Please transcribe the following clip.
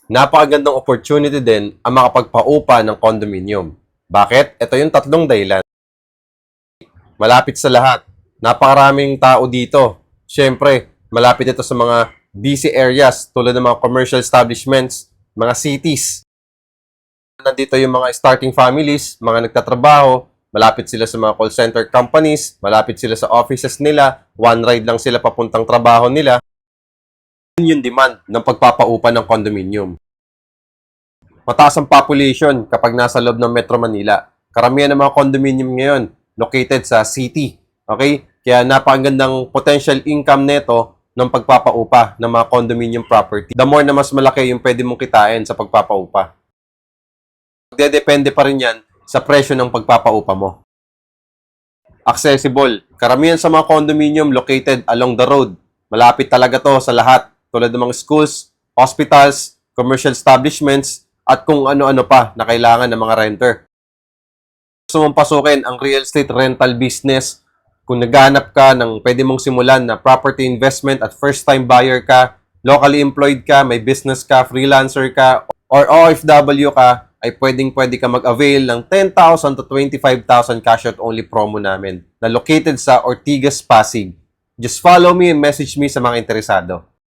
napakagandang opportunity din ang makapagpaupa ng condominium. Bakit? Ito yung tatlong dahilan. Malapit sa lahat. Napakaraming tao dito. Siyempre, malapit ito sa mga busy areas tulad ng mga commercial establishments, mga cities. Nandito yung mga starting families, mga nagtatrabaho, malapit sila sa mga call center companies, malapit sila sa offices nila, one ride lang sila papuntang trabaho nila. Yun yung demand ng pagpapaupa ng condominium. Mataas ang population kapag nasa loob ng Metro Manila. Karamihan ng mga condominium ngayon located sa city. Okay? Kaya napakagandang potential income neto ng pagpapaupa ng mga condominium property. The more na mas malaki yung pwede mong kitain sa pagpapaupa. Depende pa rin yan sa presyo ng pagpapaupa mo. Accessible. Karamihan sa mga condominium located along the road. Malapit talaga to sa lahat. Tulad ng mga schools, hospitals, commercial establishments, at kung ano-ano pa na kailangan ng mga renter. Gusto mong pasukin ang real estate rental business, kung naghahanap ka ng pwede mong simulan na property investment at first-time buyer ka, locally employed ka, may business ka, freelancer ka, or OFW ka, ay pwedeng-pwede ka mag-avail ng 10,000 to 25,000 cash out only promo namin na located sa Ortigas, Pasig. Just follow me and message me sa mga interesado.